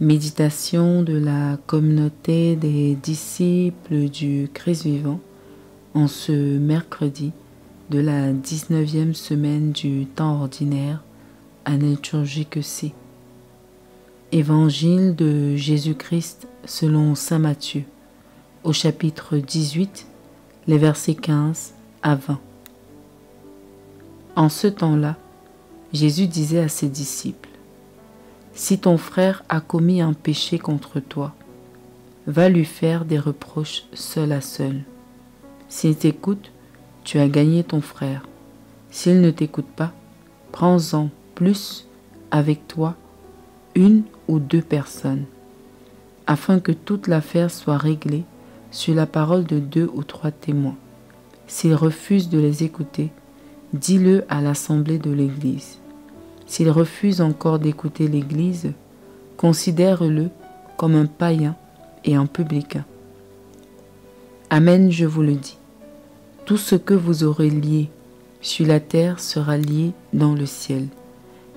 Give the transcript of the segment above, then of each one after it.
Méditation de la communauté des disciples du Christ vivant en ce mercredi de la 19e semaine du temps ordinaire, année liturgique C. Évangile de Jésus-Christ selon saint Matthieu, au chapitre 18, les versets 15 à 20. En ce temps-là, Jésus disait à ses disciples: si ton frère a commis un péché contre toi, va lui faire des reproches seul à seul. S'il t'écoute, tu as gagné ton frère. S'il ne t'écoute pas, prends-en plus avec toi une ou deux personnes, afin que toute l'affaire soit réglée sur la parole de 2 ou 3 témoins. S'il refuse de les écouter, dis-le à l'assemblée de l'Église. S'il refuse encore d'écouter l'Église, considère-le comme un païen et un publicain. Amen, je vous le dis. Tout ce que vous aurez lié sur la terre sera lié dans le ciel,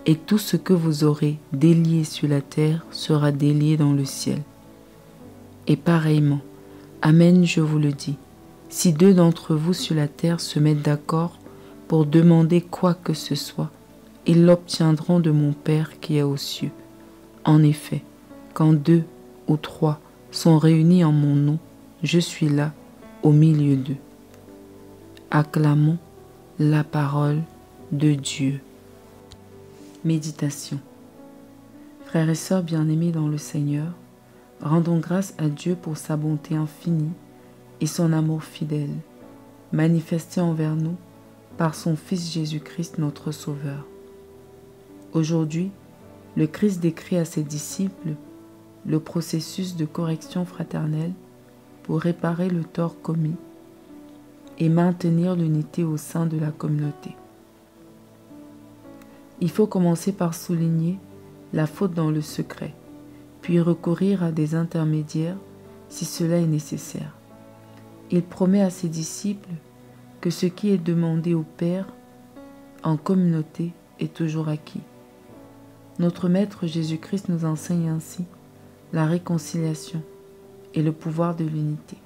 et tout ce que vous aurez délié sur la terre sera délié dans le ciel. Et pareillement, amen, je vous le dis, si 2 d'entre vous sur la terre se mettent d'accord pour demander quoi que ce soit, ils l'obtiendront de mon Père qui est aux cieux. En effet, quand 2 ou 3 sont réunis en mon nom, je suis là au milieu d'eux. Acclamons la parole de Dieu. Méditation. Frères et sœurs bien-aimés dans le Seigneur, rendons grâce à Dieu pour sa bonté infinie et son amour fidèle, manifesté envers nous par son Fils Jésus-Christ notre Sauveur. Aujourd'hui, le Christ décrit à ses disciples le processus de correction fraternelle pour réparer le tort commis et maintenir l'unité au sein de la communauté. Il faut commencer par souligner la faute dans le secret, puis recourir à des intermédiaires si cela est nécessaire. Il promet à ses disciples que ce qui est demandé au Père en communauté est toujours acquis. Notre Maître Jésus-Christ nous enseigne ainsi la réconciliation et le pouvoir de l'unité.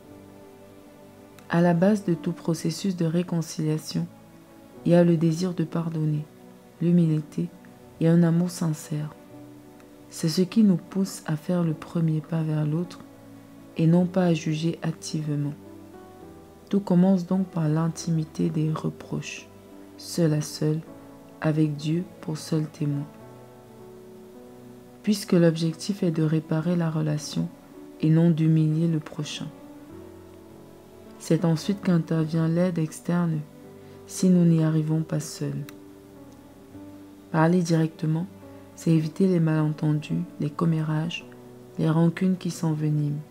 À la base de tout processus de réconciliation, il y a le désir de pardonner, l'humilité et un amour sincère. C'est ce qui nous pousse à faire le premier pas vers l'autre et non pas à juger hâtivement. Tout commence donc par l'intimité des reproches, seul à seul, avec Dieu pour seul témoin. Puisque l'objectif est de réparer la relation et non d'humilier le prochain. C'est ensuite qu'intervient l'aide externe si nous n'y arrivons pas seuls. Parler directement, c'est éviter les malentendus, les commérages, les rancunes qui s'enveniment.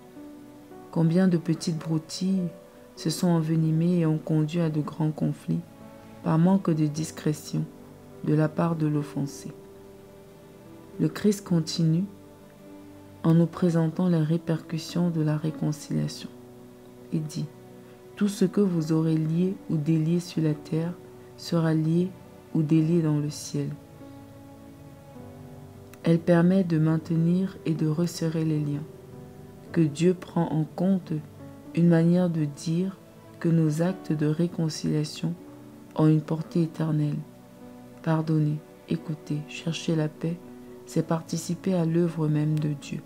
Combien de petites broutilles se sont envenimées et ont conduit à de grands conflits par manque de discrétion de la part de l'offensé. Le Christ continue en nous présentant les répercussions de la réconciliation. Il dit: tout ce que vous aurez lié ou délié sur la terre sera lié ou délié dans le ciel. Elle permet de maintenir et de resserrer les liens, que Dieu prend en compte une manière de dire que nos actes de réconciliation ont une portée éternelle. Pardonner, écouter, chercher la paix, c'est participer à l'œuvre même de Dieu.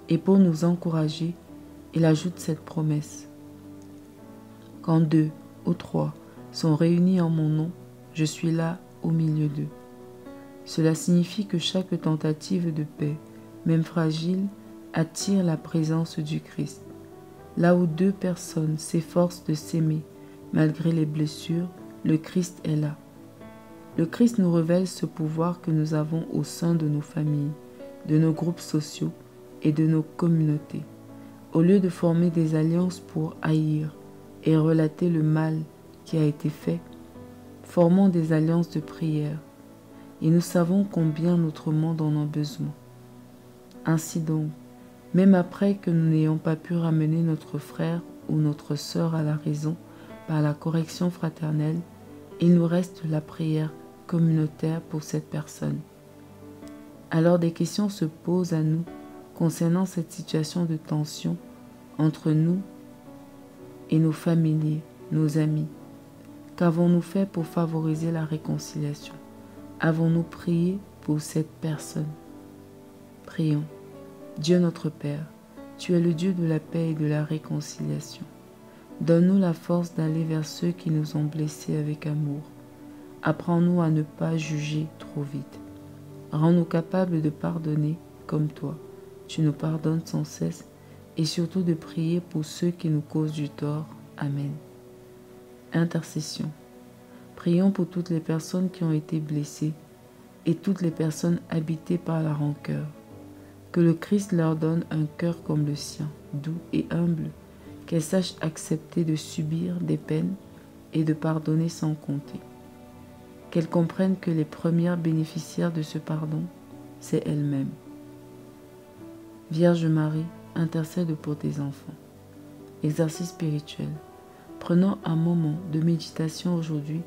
Et pour nous encourager, il ajoute cette promesse: quand 2 ou 3 sont réunis en mon nom, je suis là au milieu d'eux. Cela signifie que chaque tentative de paix, même fragile, attire la présence du Christ. Là où 2 personnes s'efforcent de s'aimer, malgré les blessures, le Christ est là. Le Christ nous révèle ce pouvoir que nous avons au sein de nos familles, de nos groupes sociaux et de nos communautés. Au lieu de former des alliances pour haïr et relater le mal qui a été fait, formons des alliances de prière. Et nous savons combien notre monde en a besoin. Ainsi donc, même après que nous n'ayons pas pu ramener notre frère ou notre sœur à la raison par la correction fraternelle, il nous reste la prière communautaire pour cette personne. Alors des questions se posent à nous concernant cette situation de tension entre nous et nos familiers, nos amis. Qu'avons-nous fait pour favoriser la réconciliation? Avons-nous prié pour cette personne? Prions. Dieu notre Père, tu es le Dieu de la paix et de la réconciliation. Donne-nous la force d'aller vers ceux qui nous ont blessés avec amour. Apprends-nous à ne pas juger trop vite. Rends-nous capables de pardonner comme toi. Tu nous pardonnes sans cesse et surtout de prier pour ceux qui nous causent du tort. Amen. Intercession. Prions pour toutes les personnes qui ont été blessées et toutes les personnes habitées par la rancœur. Que le Christ leur donne un cœur comme le sien, doux et humble, qu'elles sachent accepter de subir des peines et de pardonner sans compter. Qu'elles comprennent que les premières bénéficiaires de ce pardon, c'est elles-mêmes. Vierge Marie, intercède pour tes enfants. Exercice spirituel. Prenons un moment de méditation aujourd'hui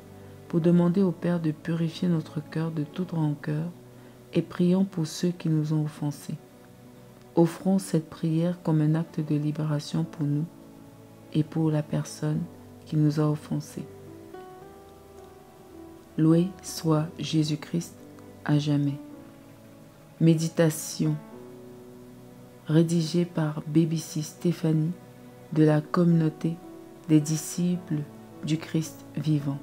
pour demander au Père de purifier notre cœur de toute rancœur et prions pour ceux qui nous ont offensés. Offrons cette prière comme un acte de libération pour nous et pour la personne qui nous a offensés. Loué soit Jésus-Christ à jamais. Méditation rédigée par BBC Stéphanie de la communauté des disciples du Christ vivant.